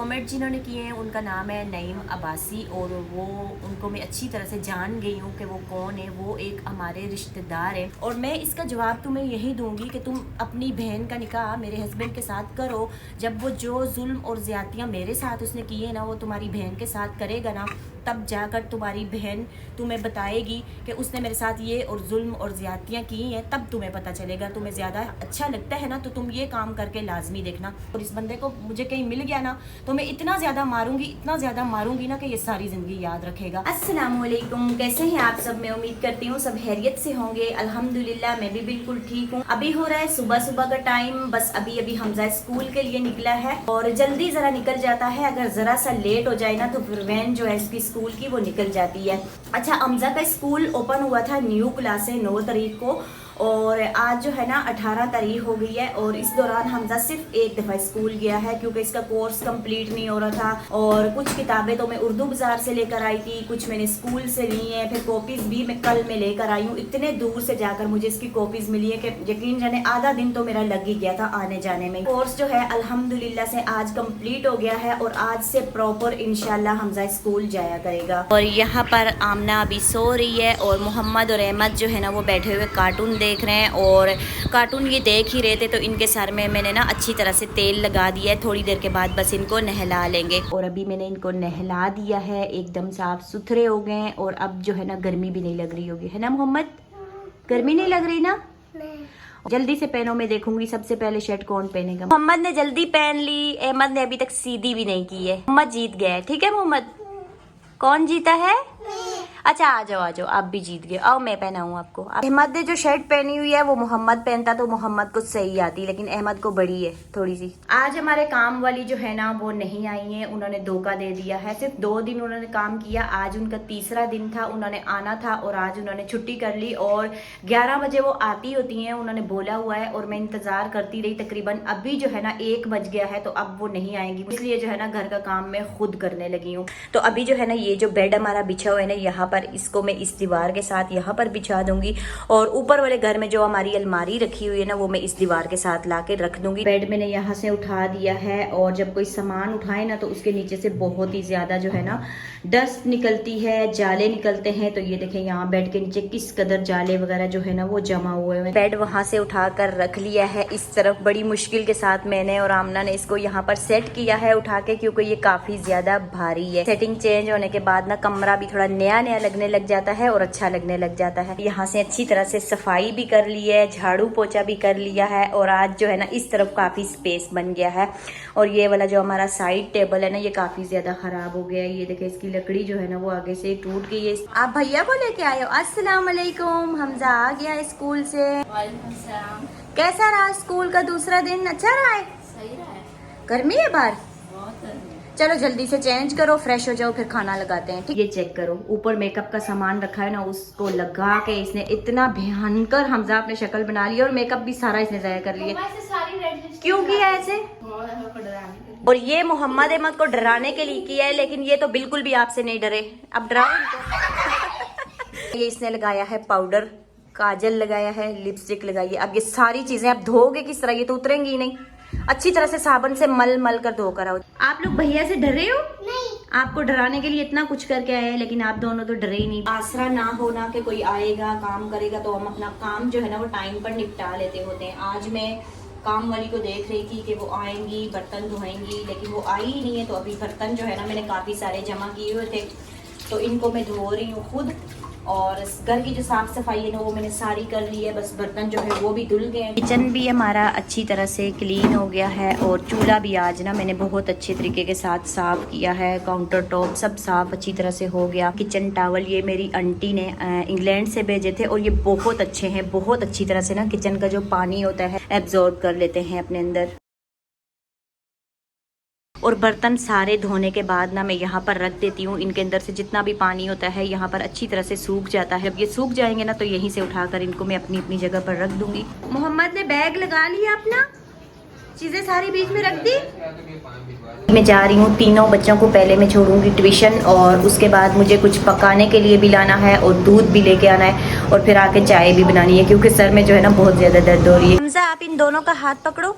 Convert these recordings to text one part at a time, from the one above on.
Comment जिन्होंने किए हैं उनका नाम है नईम अब्बासी और वो उनको मैं अच्छी तरह से जान गई हूँ कि वो कौन है। वो एक हमारे रिश्तेदार है और मैं इसका जवाब तुम्हें यही दूंगी कि तुम अपनी बहन का निकाह मेरे हस्बैंड के साथ करो। जब वो जो जुल्म और ज़्यादतियाँ मेरे साथ उसने की है ना वो तुम्हारी बहन के साथ करेगा ना, तब जाकर तुम्हारी बहन तुम्हें बताएगी कि उसने मेरे साथ ये और जुल्म और ज़्यादतियाँ की हैं। तब तुम्हें पता चलेगा। तुम्हें ज़्यादा अच्छा लगता है ना तो तुम ये काम करके लाजमी देखना। और इस बंदे को मुझे कहीं मिल गया ना तो मैं इतना ज़्यादा मारूंगी, इतना ज़्यादा मारूंगी ना कि ये सारी ज़िंदगी याद रखेगा। अस्सलामुअलैकुम, कैसे हैं आप सब? मैं उम्मीद करती हूँ सब खैरियत से होंगे। अल्हम्दुलिल्लाह मैं भी बिल्कुल ठीक हूँ। अभी हो रहा है सुबह सुबह का टाइम, बस अभी अभी हमजा स्कूल के लिए निकला है और जल्दी ज़रा निकल जाता है। अगर ज़रा सा लेट हो जाए ना तो फिर वैन जो है इसकी स्कूल की वो निकल जाती है। अच्छा, हमजा का स्कूल ओपन हुआ था न्यू क्लास से 9 तारीख को और आज जो है ना 18 तारीख हो गई है और इस दौरान हमजा सिर्फ एक दफ़ा स्कूल गया है क्योंकि इसका कोर्स कंप्लीट नहीं हो रहा था। और कुछ किताबें तो मैं उर्दू बाज़ार से लेकर आई थी, कुछ मैंने स्कूल से ली हैं, फिर कॉपीज़ भी मैं कल में लेकर आई हूँ। इतने दूर से जाकर मुझे इसकी कॉपीज़ मिली है कि यकीन जाने आधा दिन तो मेरा लग ही गया था आने जाने में। कोर्स जो है अल्हम्दुलिल्लाह से आज कम्प्लीट हो गया है और आज से प्रॉपर इंशाल्लाह हमजा स्कूल जाया करेगा। और यहाँ पर आमना अभी सो रही है और मोहम्मद और अहमद जो है ना वो बैठे हुए कार्टून देख रहे हैं और कार्टून ये देख ही रहे थे तो इनके सर में मैंने ना अच्छी तरह से तेल लगा दिया है। थोड़ी देर के बाद बस इनको नहला लेंगे। और अभी मैंने इनको नहला दिया है, एकदम साफ सुथरे हो गए हैं और अब जो है ना गर्मी भी नहीं लग रही होगी, है ना मोहम्मद? गर्मी नहीं लग रही ना? जल्दी से पहनो, मैं देखूंगी सबसे पहले शर्ट कौन पहनेगा। मोहम्मद ने जल्दी पहन ली, अहमद ने अभी तक सीधी भी नहीं की है। मोहम्मद जीत गया है। ठीक है मोहम्मद? कौन जीता है? अच्छा आ जाओ आप भी जीत गए। आओ मैं पहनाऊँ आपको। अहमद ने जो शर्ट पहनी हुई है वो मोहम्मद पहनता तो मोहम्मद को सही आती, लेकिन अहमद को बड़ी है थोड़ी सी। आज हमारे काम वाली जो है ना वो नहीं आई है, उन्होंने धोखा दे दिया है। सिर्फ 2 दिन उन्होंने काम किया, आज उनका तीसरा दिन था। उन्होंने आना था और आज उन्होंने छुट्टी कर ली और 11 बजे वो आती होती हैं, उन्होंने बोला हुआ है और मैं इंतजार करती रही। तकरीबन अभी जो है ना 1 बज गया है तो अब वो नहीं आएंगी, इसलिए जो है ना घर का काम मैं खुद करने लगी हूँ। तो अभी जो है ना ये जो बेड हमारा बिछा हुआ है ना यहाँ पर, इसको मैं इस दीवार के साथ यहाँ पर बिछा दूंगी और ऊपर वाले घर में जो हमारी अलमारी रखी हुई है ना वो मैं इस दीवार के साथ लाके रख दूंगी। बेड मैंने यहाँ से उठा दिया है और जब कोई सामान उठाए ना तो उसके नीचे से बहुत ही ज्यादा जो है ना डस्ट निकलती है, जाले निकलते हैं। तो ये देखें यहाँ बेड के नीचे किस कदर जाले वगैरह जो है ना वो जमा हुए हैं। बेड वहां से उठा कर रख लिया है इस तरफ, बड़ी मुश्किल के साथ मैंने और आमना ने इसको यहाँ पर सेट किया है उठा के, क्योंकि ये काफी ज्यादा भारी है। सेटिंग चेंज होने के बाद ना कमरा भी थोड़ा नया नया लगने लग जाता है और अच्छा लगने लग जाता है। यहाँ से अच्छी तरह से सफाई भी कर ली है, झाड़ू पोछा भी कर लिया है और आज जो है ना इस तरफ काफी स्पेस बन गया है। और ये वाला जो हमारा साइड टेबल है ना ये काफी ज्यादा खराब हो गया है। ये देखे इसकी लकड़ी जो है ना वो आगे से टूट गई है। आप भैया को लेके आए हो? अस्सलाम वालेकुम। हमजा आ गया स्कूल से। कैसा रहा स्कूल का दूसरा दिन? अच्छा रहा है? सही रहा है। गर्मी है बाहर? बहुत गर्मी। चलो जल्दी से चेंज करो, फ्रेश हो जाओ, फिर खाना लगाते हैं। ठीक, ये चेक करो ऊपर मेकअप का सामान रखा है ना उसको लगा के इसने इतना भयंकर हमजा अपने शक्ल बना लिया और मेकअप भी सारा इसने जाया कर लिया। क्यों किया ऐसे? और ये मोहम्मद अहमद को डराने के लिए किया है, लेकिन ये तो बिल्कुल भी आपसे नहीं डरे। अब डराओ इनको। ये इसने लगाया है पाउडर, काजल लगाया है, लिपस्टिक लगाई है। अब ये सारी चीजें आप धोगे किस तरह? ये तो उतरेंगी ही नहीं। अच्छी तरह से साबुन से मल मल कर धोकर आओ। आप लोग भैया से डर रहे हो? नहीं। आपको डराने के लिए इतना कुछ करके आए हैं लेकिन आप दोनों तो डरे ही नहीं। आसरा ना होना कि कोई आएगा काम करेगा तो हम अपना काम जो है ना वो टाइम पर निपटा लेते होते हैं। आज मैं काम वाली को देख रही थी कि वो आएंगी बर्तन धोएंगी, लेकिन वो आई ही नहीं है। तो अभी बर्तन जो है ना मैंने काफी सारे जमा किए हुए थे तो इनको मैं धो रही हूँ खुद। और घर की जो साफ सफाई है ना वो मैंने सारी कर ली है, बस बर्तन जो है वो भी धुल गए हैं। किचन भी हमारा अच्छी तरह से क्लीन हो गया है और चूल्हा भी आज ना मैंने बहुत अच्छे तरीके के साथ साफ किया है। काउंटर टॉप सब साफ अच्छी तरह से हो गया। किचन टावल ये मेरी आंटी ने इंग्लैंड से भेजे थे और ये बहुत अच्छे हैं, बहुत अच्छी तरह से ना किचन का जो पानी होता है एब्जॉर्ब कर लेते हैं अपने अंदर। और बर्तन सारे धोने के बाद ना मैं यहाँ पर रख देती हूँ। इनके अंदर से जितना भी पानी होता है यहाँ पर अच्छी तरह से सूख जाता है। अब ये सूख जाएंगे ना तो यहीं से उठाकर इनको मैं अपनी अपनी जगह पर रख दूंगी। मोहम्मद ने बैग लगा लिया अपना, चीजें सारी बीच में रख दी। मैं जा रही हूँ, तीनों बच्चों को पहले मैं छोड़ूंगी ट्यूशन और उसके बाद मुझे कुछ पकाने के लिए भी लाना है और दूध भी लेके आना है और फिर आके चाय भी बनानी है क्योंकि सर में जो है ना बहुत ज्यादा दर्द हो रही है। हमजा आप इन दोनों का हाथ पकड़ो,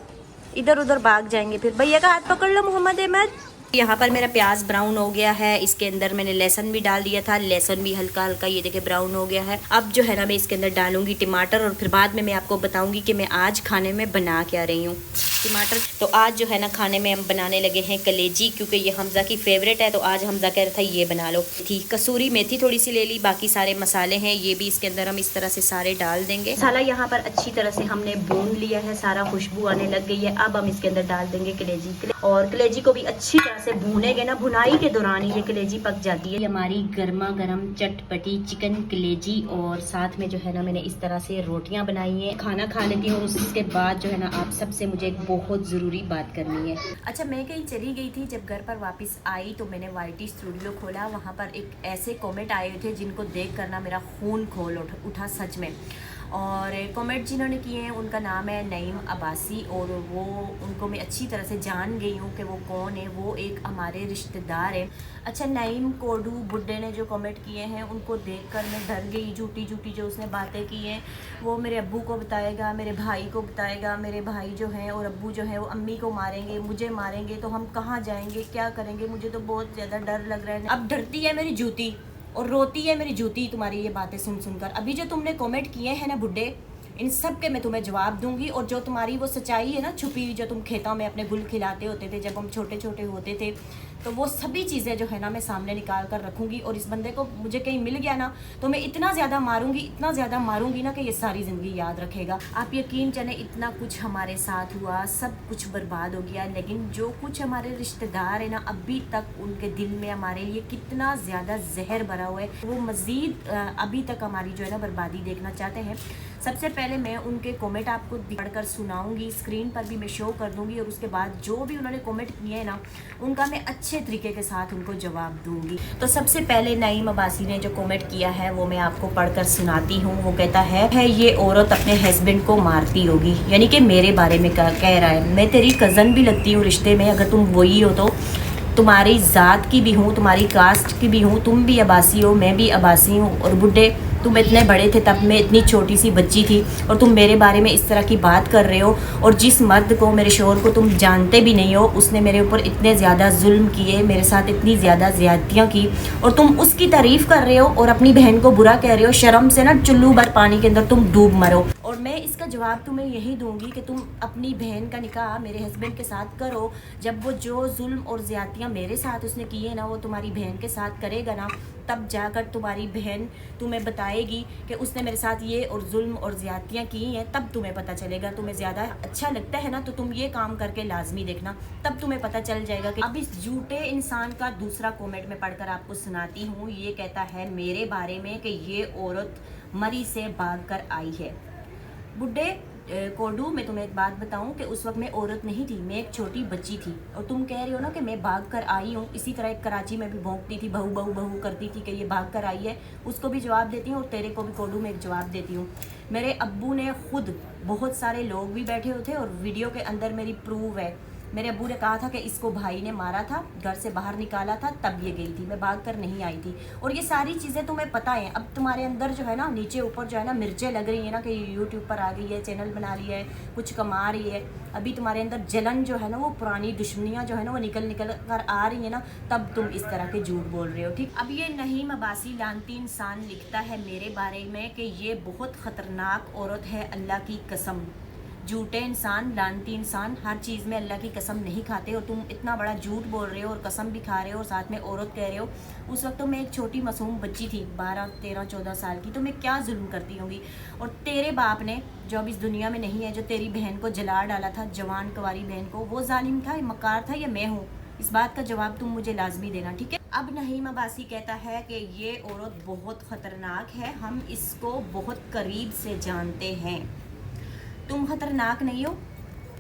इधर उधर भाग जाएंगे। फिर भैया का हाथ पकड़ लो मोहम्मद अहमद। यहाँ पर मेरा प्याज ब्राउन हो गया है, इसके अंदर मैंने लहसुन भी डाल दिया था, लहसुन भी हल्का हल्का ये देखिए ब्राउन हो गया है। अब जो है ना मैं इसके अंदर डालूंगी टमाटर और फिर बाद में मैं आपको बताऊंगी कि मैं आज खाने में बना क्या रही हूँ। टमाटर तो आज जो है ना खाने में हम बनाने लगे हैं कलेजी, क्योंकि ये हमजा की फेवरेट है, तो आज हमजा कह रहा था ये बना लो। थी कसूरी मेथी थोड़ी सी ले ली, बाकी सारे मसाले हैं ये भी इसके अंदर हम इस तरह से सारे डाल देंगे। मसाला यहाँ पर अच्छी तरह से हमने भून लिया है, सारा खुशबू आने लग गई है। अब हम इसके अंदर डाल देंगे कलेजी, और कलेजी को भी अच्छी तरह से भूनेंगे ना, भुनाई के दौरान ये कलेजी पक जाती है। हमारी गर्मा गर्म चटपटी चिकन कलेजी, और साथ में जो है ना मैंने इस तरह से रोटियां बनाई हैं। खाना खा लेती हूँ और उसके बाद जो है ना आप सबसे मुझे एक बहुत ज़रूरी बात करनी है। अच्छा, मैं कहीं चली गई थी, जब घर पर वापस आई तो मैंने YT स्टूडियो खोला, वहाँ पर एक ऐसे कमेंट आए थे जिनको देख कर ना मेरा खून खोल उठा सच में। और कमेंट जिन्होंने किए हैं उनका नाम है नईम अब्बासी, और वो उनको मैं अच्छी तरह से जान गई हूँ कि वो कौन है। वो एक हमारे रिश्तेदार है। अच्छा, नईम कोडू बुड्ढे ने जो कमेंट किए हैं उनको देखकर मैं डर गई। झूठी झूठी जो उसने बातें की हैं वो मेरे अब्बू को बताएगा, मेरे भाई को बताएगा। मेरे भाई जो हैं और अब्बू जो हैं वो अम्मी को मारेंगे, मुझे मारेंगे, तो हम कहाँ जाएंगे, क्या करेंगे। मुझे तो बहुत ज़्यादा डर लग रहा है। अब डरती है मेरी जूती और रोती है मेरी जूती तुम्हारी ये बातें सुन सुनकर। अभी जो तुमने कमेंट किए हैं ना बुड्ढे, इन सब के मैं तुम्हें जवाब दूंगी। और जो तुम्हारी वो सच्चाई है ना छुपी हुई, जो तुम खेतों में अपने गुल खिलाते होते थे जब हम छोटे छोटे होते थे, तो वो सभी चीज़ें जो है ना मैं सामने निकाल कर रखूँगी। और इस बंदे को मुझे कहीं मिल गया ना तो मैं इतना ज़्यादा मारूंगी, इतना ज़्यादा मारूंगी ना कि ये सारी ज़िंदगी याद रखेगा। आप यकीन जाने इतना कुछ हमारे साथ हुआ, सब कुछ बर्बाद हो गया, लेकिन जो कुछ हमारे रिश्तेदार है ना अभी तक उनके दिल में हमारे लिए कितना ज़्यादा जहर भरा हुआ है। वो मज़ीद अभी तक हमारी जो है ना बर्बादी देखना चाहते हैं। सबसे पहले मैं उनके कमेंट आपको पढ़कर सुनाऊंगी, स्क्रीन पर भी मैं शो कर दूंगी, और उसके बाद जो भी उन्होंने कमेंट किए हैं ना उनका मैं अच्छे तरीके के साथ उनको जवाब दूंगी। तो सबसे पहले नईम अब्बासी ने जो कमेंट किया है वो मैं आपको पढ़कर सुनाती हूँ। वो कहता है ये औरत अपने हस्बैंड को मारती होगी, यानी कि मेरे बारे में कह रहा है। मैं तेरी कज़न भी लगती हूँ रिश्ते में, अगर तुम वही हो तो तुम्हारी ज़ात की भी हूँ, तुम्हारी कास्ट की भी हूँ, तुम भी अब्बासी हो, मैं भी अब्बासी हूँ। और बुड्ढे तुम इतने बड़े थे तब मैं इतनी छोटी सी बच्ची थी, और तुम मेरे बारे में इस तरह की बात कर रहे हो। और जिस मर्द को, मेरे शोहर को तुम जानते भी नहीं हो, उसने मेरे ऊपर इतने ज़्यादा जुल्म किए, मेरे साथ इतनी ज़्यादा ज़्यादतियाँ की, और तुम उसकी तारीफ़ कर रहे हो और अपनी बहन को बुरा कह रहे हो। शर्म से ना चुल्लू भर पानी के अंदर तुम डूब मरो। और मैं इसका जवाब तुम्हें यही दूंगी कि तुम अपनी बहन का निकाह मेरे हस्बैंड के साथ करो। जब वो जो जुल्म और ज़्यादतियाँ मेरे साथ उसने की है ना वो तुम्हारी बहन के साथ करेगा ना, तब जाकर तुम्हारी बहन तुम्हें बताएगी कि उसने मेरे साथ ये और जुल्म और ज़्यादतियाँ की हैं। तब तुम्हें पता चलेगा। तुम्हें ज़्यादा अच्छा लगता है ना तो तुम ये काम करके लाजमी देखना, तब तुम्हें पता चल जाएगा। कि अब इस झूठे इंसान का दूसरा कमेंट में पढ़कर आपको सुनाती हूँ। ये कहता है मेरे बारे में कि ये औरत मरी से भाग कर आई है। बुड्ढे कोडू, मैं तुम्हें एक बात बताऊं कि उस वक्त मैं औरत नहीं थी, मैं एक छोटी बच्ची थी। और तुम कह रहे हो ना कि मैं भाग कर आई हूँ, इसी तरह एक कराची में भी भौंकती थी, बहू बहू बहू करती थी कि ये भाग कर आई है। उसको भी जवाब देती हूँ और तेरे को भी कोडू में एक जवाब देती हूँ। मेरे अब्बू ने खुद, बहुत सारे लोग भी बैठे हुए थे और वीडियो के अंदर मेरी प्रूव है। मेरे अब्बू ने कहा था कि इसको भाई ने मारा था, घर से बाहर निकाला था, तब ये गई थी, मैं भाग कर नहीं आई थी। और ये सारी चीज़ें तुम्हें पता है। अब तुम्हारे अंदर जो है ना नीचे ऊपर जो है ना मिर्चें लग रही है ना कि यूट्यूब पर आ गई है, चैनल बना लिया है, कुछ कमा रही है। अभी तुम्हारे अंदर जलन जो है ना, वो पुरानी दुश्मनियाँ जो है ना वो निकल कर आ रही है ना, तब तुम इस तरह के झूठ बोल रहे हो। ठीक, अब ये नईम अब्बासी लानती इंसान लिखता है मेरे बारे में कि ये बहुत ख़तरनाक औरत है, अल्लाह की कसम। झूठे इंसान, लानती इंसान हर चीज़ में अल्लाह की कसम नहीं खाते। और तुम इतना बड़ा झूठ बोल रहे हो और कसम भी खा रहे हो और साथ में औरत कह रहे हो। उस वक्त तो मैं एक छोटी मासूम बच्ची थी, 12, 13, 14 साल की, तो मैं क्या जुल्म करती होंगी। और तेरे बाप ने, जो अब इस दुनिया में नहीं है, जो तेरी बहन को जला डाला था, जवान कुंवारी बहन को, वो जालिम था, मकार था, या मैं हूँ? इस बात का जवाब तुम मुझे लाजमी देना, ठीक है। अब नईम अब्बासी कहता है कि ये औरत बहुत ख़तरनाक है, हम इसको बहुत करीब से जानते हैं। तुम खतरनाक नहीं हो,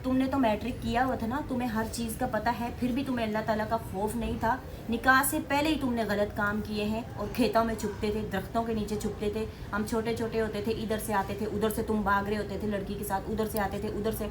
तुमने तो मैट्रिक किया हुआ था ना, तुम्हें हर चीज़ का पता है, फिर भी तुम्हें अल्लाह ताला का खौफ नहीं था। निकाह से पहले ही तुमने गलत काम किए हैं और खेतों में छुपते थे, दरख्तों के नीचे छुपते थे। हम छोटे छोटे होते थे, इधर से आते थे, उधर से तुम भाग रहे होते थे लड़की के साथ, उधर से आते थे, उधर से।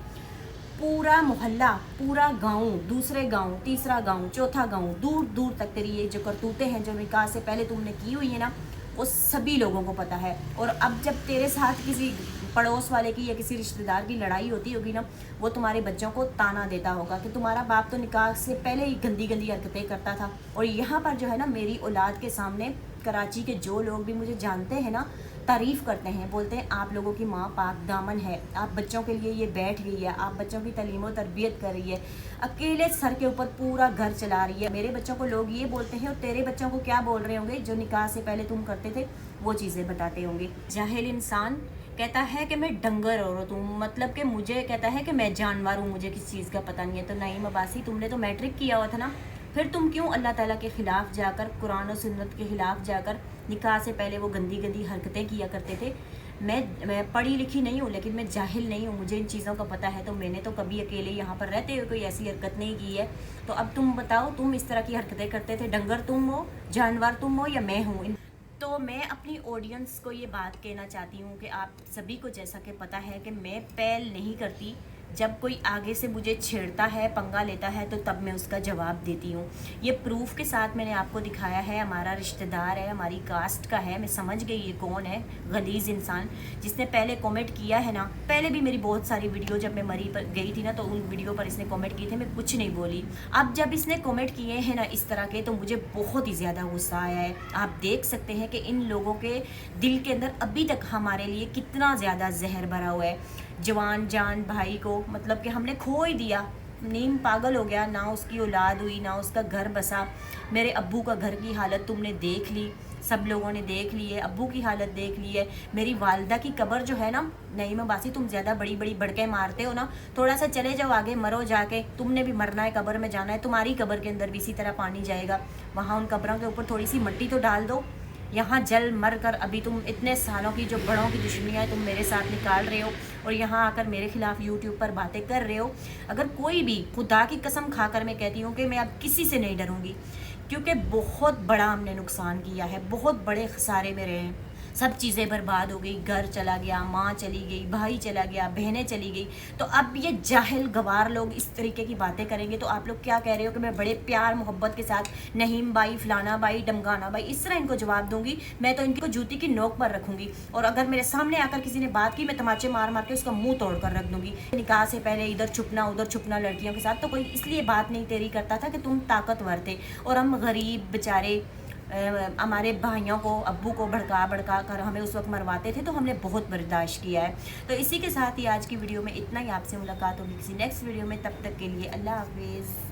पूरा मोहल्ला, पूरा गांव, दूसरे गांव, तीसरा गांव, चौथा गांव, दूर दूर तक तेरी ये जो करतूतें हैं जो निकाह से पहले तुमने की हुई है ना, वो सभी लोगों को पता है। और अब जब तेरे साथ किसी पड़ोस वाले की या किसी रिश्तेदार की लड़ाई होती होगी ना, वो तुम्हारे बच्चों को ताना देता होगा कि तुम्हारा बाप तो निकाह से पहले ही गंदी गंदी हरकतें करता था। और यहाँ पर जो है ना, मेरी औलाद के सामने कराची के जो लोग भी मुझे जानते हैं ना, तारीफ़ करते हैं, बोलते हैं आप लोगों की माँ पाक दामन है, आप बच्चों के लिए ये बैठ गई है, आप बच्चों की तालीम और तरबियत कर रही है, अकेले सर के ऊपर पूरा घर चला रही है। मेरे बच्चों को लोग ये बोलते हैं, और तेरे बच्चों को क्या बोल रहे होंगे जो निकाह से पहले तुम करते थे, वो चीज़ें बताते होंगे। जाहिल इंसान कहता है कि मैं डंगर औरत हूँ, मतलब कि मुझे कहता है कि मैं जानवर हूँ, मुझे किस चीज़ का पता नहीं है। तो नईम अब्बासी, तुमने तो मैट्रिक किया हुआ था ना, फिर तुम क्यों अल्लाह ताला के ख़िलाफ़ जाकर, कुरान और सुन्नत के ख़िलाफ़ जाकर निकाह से पहले वो गंदी गंदी हरकतें किया करते थे। मैं पढ़ी लिखी नहीं हूँ, लेकिन मैं जाहिल नहीं हूँ, मुझे इन चीज़ों का पता है। तो मैंने तो कभी अकेले यहाँ पर रहते हुए कोई ऐसी हरकत नहीं की है। तो अब तुम बताओ, तुम इस तरह की हरकतें करते थे, डंगर तुम हो, जानवर तुम हो, या मैं हूँ? तो मैं अपनी ऑडियंस को ये बात कहना चाहती हूँ कि आप सभी को जैसा कि पता है कि मैं पहल नहीं करती, जब कोई आगे से मुझे छेड़ता है, पंगा लेता है, तो तब मैं उसका जवाब देती हूँ। ये प्रूफ के साथ मैंने आपको दिखाया है, हमारा रिश्तेदार है, हमारी कास्ट का है। मैं समझ गई ये कौन है, गलीज़ इंसान जिसने पहले कमेंट किया है ना। पहले भी मेरी बहुत सारी वीडियो, जब मैं मरी पर गई थी ना, तो उन वीडियो पर इसने कमेंट किए थे, मैं कुछ नहीं बोली। अब जब इसने कमेंट किए हैं ना इस तरह के, तो मुझे बहुत ही ज़्यादा गुस्सा आया है। आप देख सकते हैं कि इन लोगों के दिल के अंदर अभी तक हमारे लिए कितना ज़्यादा जहर भरा हुआ है। जवान जान भाई को मतलब कि हमने खो ही दिया। नीम पागल हो गया, ना उसकी औलाद हुई, ना उसका घर बसा। मेरे अब्बू का घर की हालत तुमने देख ली, सब लोगों ने देख ली है, अब्बू की हालत देख ली है। मेरी वालदा की कब्र जो है ना, नईम अब्बासी, तुम ज़्यादा बड़ी बड़ी बड़के मारते हो ना, थोड़ा सा चले जाओ आगे, मरो जाके, तुमने भी मरना है, कब्र में जाना है। तुम्हारी कब्र के अंदर भी इसी तरह पानी जाएगा, वहाँ उन कब्रों के ऊपर थोड़ी सी मिट्टी तो डाल दो। यहाँ जल मर कर अभी तुम इतने सालों की जो बड़ों की दुश्मनियाँ तुम मेरे साथ निकाल रहे हो, और यहाँ आकर मेरे खिलाफ यूट्यूब पर बातें कर रहे हो। अगर कोई भी, खुदा की कसम खाकर मैं कहती हूँ कि मैं अब किसी से नहीं डरूँगी, क्योंकि बहुत बड़ा हमने नुकसान किया है, बहुत बड़े खसारे में रहे हैं। सब चीज़ें बर्बाद हो गई, घर चला गया, माँ चली गई, भाई चला गया, बहनें चली गई। तो अब ये जाहिल गवार लोग इस तरीके की बातें करेंगे, तो आप लोग क्या कह रहे हो कि मैं बड़े प्यार मोहब्बत के साथ नहीम भाई, फलाना भाई, डमगाना भाई, इस तरह इनको जवाब दूंगी। मैं तो इनको जूती की नोक पर रखूंगी, और अगर मेरे सामने आकर किसी ने बात की, मैं तमाचे मार मार के उसका मुंह तोड़ कर रख दूंगी। निकाह से पहले इधर छुपना उधर छुपना लड़कियों के साथ, तो कोई इसलिए बात नहीं तेरी करता था कि तुम ताकतवर थे, और हम गरीब बेचारे हमारे भाइयों को, अब्बू को भड़का भड़का कर हमें उस वक्त मरवाते थे, तो हमने बहुत बर्दाश्त किया है। तो इसी के साथ ही आज की वीडियो में इतना ही। आपसे मुलाकात होगी किसी नेक्स्ट वीडियो में, तब तक के लिए अल्लाह हाफिज़।